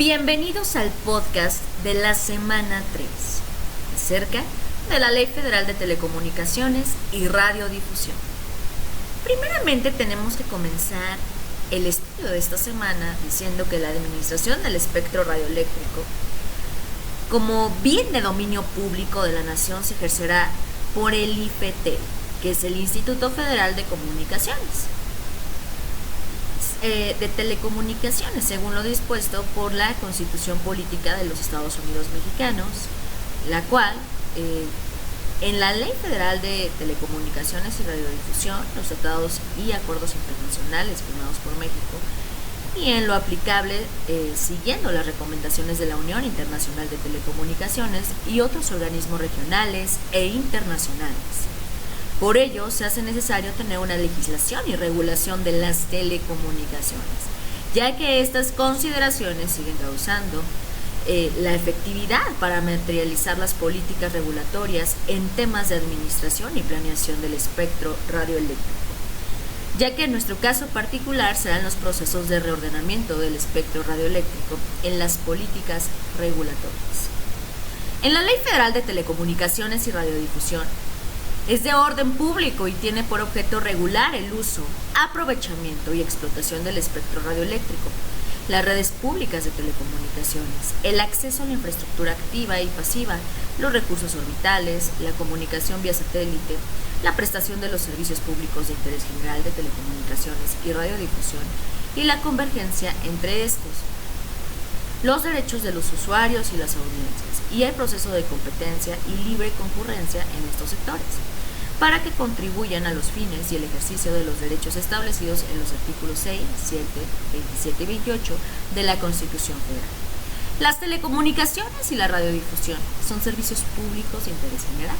Bienvenidos al podcast de la semana 3, acerca de la Ley Federal de Telecomunicaciones y Radiodifusión. Primeramente tenemos que comenzar el estudio de esta semana diciendo que la administración del espectro radioeléctrico como bien de dominio público de la nación se ejercerá por el IFT, que es el Instituto Federal de Comunicaciones. De telecomunicaciones, según lo dispuesto por la Constitución Política de los Estados Unidos Mexicanos, la cual, en la Ley Federal de Telecomunicaciones y Radiodifusión, los tratados y acuerdos internacionales firmados por México, y en lo aplicable, siguiendo las recomendaciones de la Unión Internacional de Telecomunicaciones y otros organismos regionales e internacionales. Por ello, se hace necesario tener una legislación y regulación de las telecomunicaciones, ya que estas consideraciones siguen causando la efectividad para materializar las políticas regulatorias en temas de administración y planeación del espectro radioeléctrico, ya que en nuestro caso particular serán los procesos de reordenamiento del espectro radioeléctrico en las políticas regulatorias. En la Ley Federal de Telecomunicaciones y Radiodifusión, es de orden público y tiene por objeto regular el uso, aprovechamiento y explotación del espectro radioeléctrico, las redes públicas de telecomunicaciones, el acceso a la infraestructura activa y pasiva, los recursos orbitales, la comunicación vía satélite, la prestación de los servicios públicos de interés general de telecomunicaciones y radiodifusión y la convergencia entre estos, los derechos de los usuarios y las audiencias, y el proceso de competencia y libre concurrencia en estos sectores, para que contribuyan a los fines y el ejercicio de los derechos establecidos en los artículos 6, 7, 27 y 28 de la Constitución Federal. Las telecomunicaciones y la radiodifusión son servicios públicos de interés general.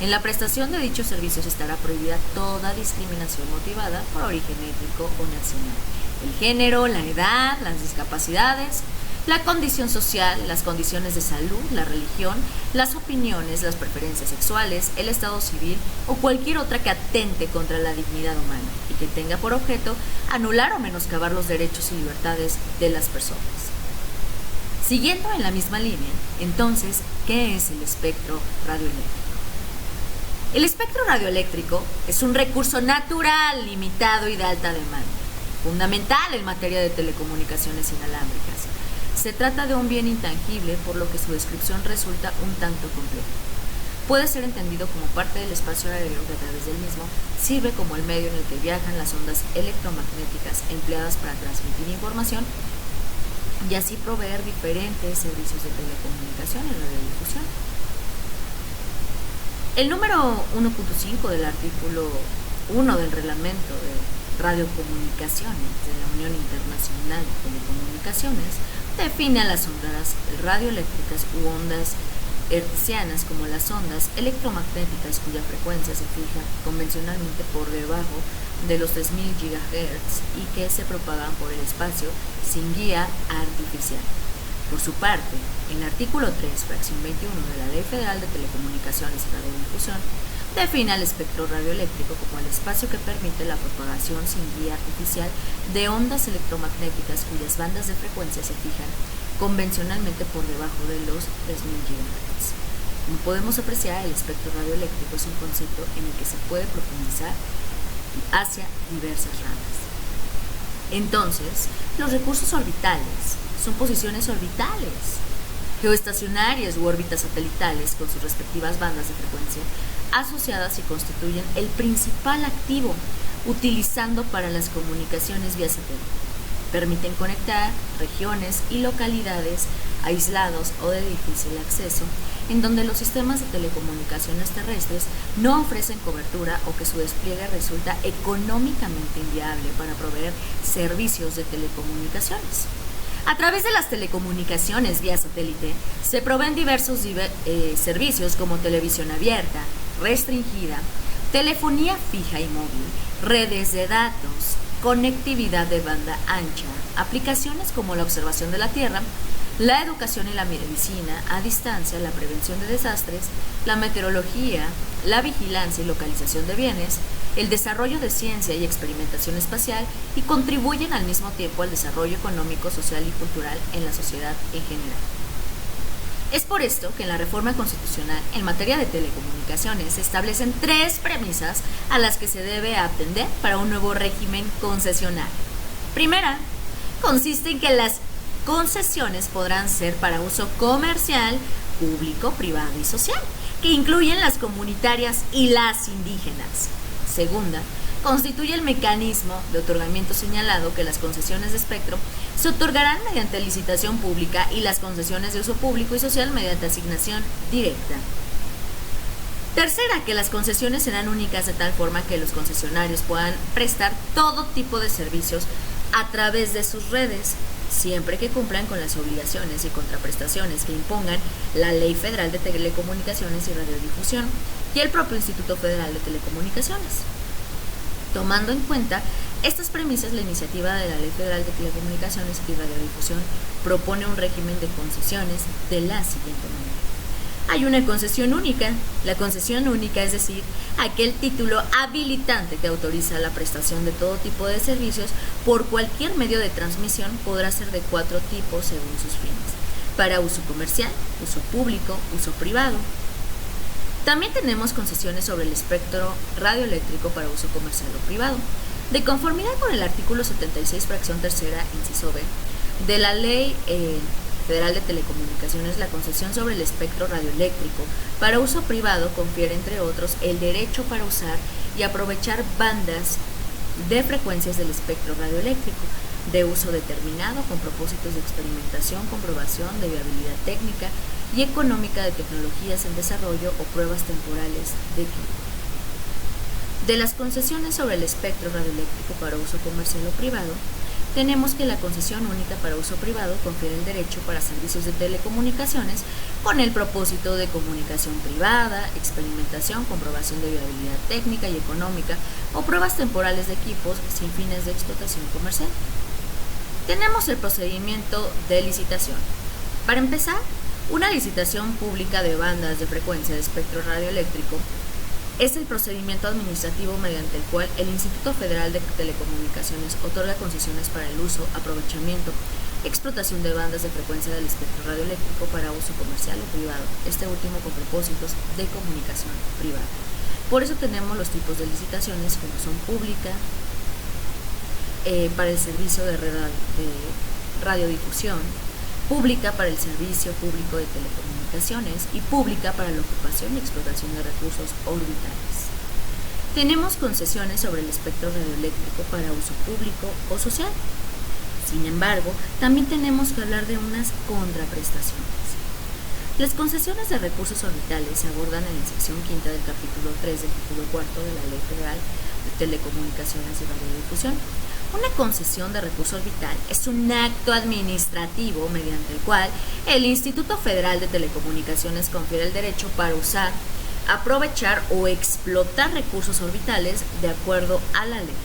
En la prestación de dichos servicios estará prohibida toda discriminación motivada por origen étnico o nacional, el género, la edad, las discapacidades, la condición social, las condiciones de salud, la religión, las opiniones, las preferencias sexuales, el estado civil o cualquier otra que atente contra la dignidad humana y que tenga por objeto anular o menoscabar los derechos y libertades de las personas. Siguiendo en la misma línea, entonces, ¿qué es el espectro radioeléctrico? El espectro radioeléctrico es un recurso natural, limitado y de alta demanda, fundamental en materia de telecomunicaciones inalámbricas. Se trata de un bien intangible, por lo que su descripción resulta un tanto compleja. Puede ser entendido como parte del espacio aéreo que a través del mismo sirve como el medio en el que viajan las ondas electromagnéticas empleadas para transmitir información y así proveer diferentes servicios de telecomunicación y radiodifusión. El número 1.5 del artículo 1 del reglamento de radiocomunicaciones de la Unión Internacional de Telecomunicaciones define a las ondas radioeléctricas u ondas hertzianas como las ondas electromagnéticas cuya frecuencia se fija convencionalmente por debajo de los 3000 GHz y que se propagan por el espacio sin guía artificial. Por su parte, el artículo 3, fracción 21 de la Ley Federal de Telecomunicaciones y Radiodifusión define al espectro radioeléctrico como el espacio que permite la propagación sin guía artificial de ondas electromagnéticas cuyas bandas de frecuencia se fijan convencionalmente por debajo de los 3000 GHz. Como podemos apreciar, el espectro radioeléctrico es un concepto en el que se puede profundizar hacia diversas ramas. Entonces, los recursos orbitales son posiciones orbitales, geoestacionarias u órbitas satelitales con sus respectivas bandas de frecuencia asociadas y constituyen el principal activo utilizando para las comunicaciones vía satélite. Permiten conectar regiones y localidades aislados o de difícil acceso en donde los sistemas de telecomunicaciones terrestres no ofrecen cobertura o que su despliegue resulta económicamente inviable para proveer servicios de telecomunicaciones. A través de las telecomunicaciones vía satélite se proveen diversos servicios como televisión abierta, restringida, telefonía fija y móvil, redes de datos, conectividad de banda ancha, aplicaciones como la observación de la Tierra, la educación y la medicina a distancia, la prevención de desastres, la meteorología, la vigilancia y localización de bienes, el desarrollo de ciencia y experimentación espacial y contribuyen al mismo tiempo al desarrollo económico, social y cultural en la sociedad en general. Es por esto que en la reforma constitucional en materia de telecomunicaciones se establecen 3 premisas a las que se debe atender para un nuevo régimen concesionario. Primera, consiste en que las concesiones podrán ser para uso comercial, público, privado y social, que incluyen las comunitarias y las indígenas. Segunda, constituye el mecanismo de otorgamiento señalado que las concesiones de espectro se otorgarán mediante licitación pública y las concesiones de uso público y social mediante asignación directa. Tercera, que las concesiones serán únicas de tal forma que los concesionarios puedan prestar todo tipo de servicios a través de sus redes, siempre que cumplan con las obligaciones y contraprestaciones que impongan la Ley Federal de Telecomunicaciones y Radiodifusión y el propio Instituto Federal de Telecomunicaciones. Tomando en cuenta estas premisas, la iniciativa de la Ley Federal de Telecomunicaciones y Radiodifusión propone un régimen de concesiones de la siguiente manera. Hay una concesión única. La concesión única, es decir, aquel título habilitante que autoriza la prestación de todo tipo de servicios por cualquier medio de transmisión, podrá ser de 4 tipos según sus fines: para uso comercial, uso público, uso privado. También tenemos concesiones sobre el espectro radioeléctrico para uso comercial o privado. De conformidad con el artículo 76, fracción tercera, inciso B, de la Ley Federal de Telecomunicaciones, la concesión sobre el espectro radioeléctrico para uso privado confiere, entre otros, el derecho para usar y aprovechar bandas de frecuencias del espectro radioeléctrico de uso determinado con propósitos de experimentación, comprobación de viabilidad técnica y económica de tecnologías en desarrollo o pruebas temporales de equipo. De las concesiones sobre el espectro radioeléctrico para uso comercial o privado, tenemos que la concesión única para uso privado confiere el derecho para servicios de telecomunicaciones con el propósito de comunicación privada, experimentación, comprobación de viabilidad técnica y económica o pruebas temporales de equipos sin fines de explotación comercial. Tenemos el procedimiento de licitación. Para empezar, una licitación pública de bandas de frecuencia de espectro radioeléctrico es el procedimiento administrativo mediante el cual el Instituto Federal de Telecomunicaciones otorga concesiones para el uso, aprovechamiento, explotación de bandas de frecuencia del espectro radioeléctrico para uso comercial o privado, este último con propósitos de comunicación privada. Por eso tenemos los tipos de licitaciones como son pública, para el servicio de radiodifusión, pública para el servicio público de telecomunicaciones y pública para la ocupación y explotación de recursos orbitales. Tenemos concesiones sobre el espectro radioeléctrico para uso público o social. Sin embargo, también tenemos que hablar de unas contraprestaciones. Las concesiones de recursos orbitales se abordan en la sección quinta del capítulo 3 del título cuarto de la Ley Federal de Telecomunicaciones y Radiodifusión. Una concesión de recurso orbital es un acto administrativo mediante el cual el Instituto Federal de Telecomunicaciones confiere el derecho para usar, aprovechar o explotar recursos orbitales de acuerdo a la ley.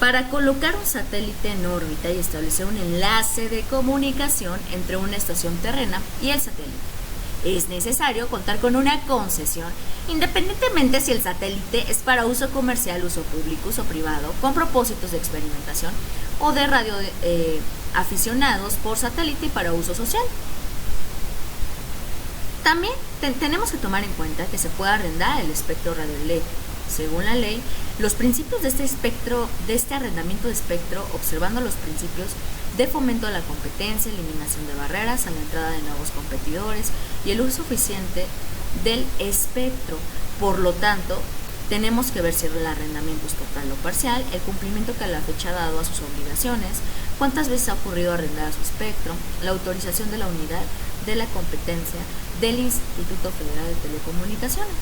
Para colocar un satélite en órbita y establecer un enlace de comunicación entre una estación terrena y el satélite, es necesario contar con una concesión, independientemente si el satélite es para uso comercial, uso público, uso privado, con propósitos de experimentación o de radio aficionados por satélite y para uso social. También tenemos que tomar en cuenta que se puede arrendar el espectro radioeléctrico. Según la ley, los principios de este arrendamiento de espectro, observando los principios de fomento a la competencia, eliminación de barreras a la entrada de nuevos competidores y el uso eficiente del espectro. Por lo tanto, tenemos que ver si el arrendamiento es total o parcial, el cumplimiento que a la fecha ha dado a sus obligaciones, cuántas veces ha ocurrido arrendar a su espectro, la autorización de la unidad de la competencia del Instituto Federal de Telecomunicaciones.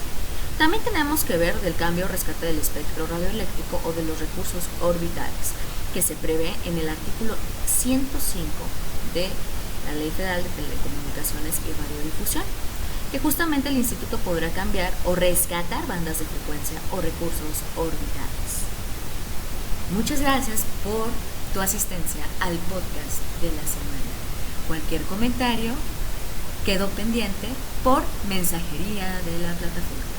También tenemos que ver del cambio o rescate del espectro radioeléctrico o de los recursos orbitales, que se prevé en el artículo 105 de la Ley Federal de Telecomunicaciones y Radiodifusión, que justamente el instituto podrá cambiar o rescatar bandas de frecuencia o recursos orbitales. Muchas gracias por tu asistencia al podcast de la semana. Cualquier comentario quedó pendiente por mensajería de la plataforma.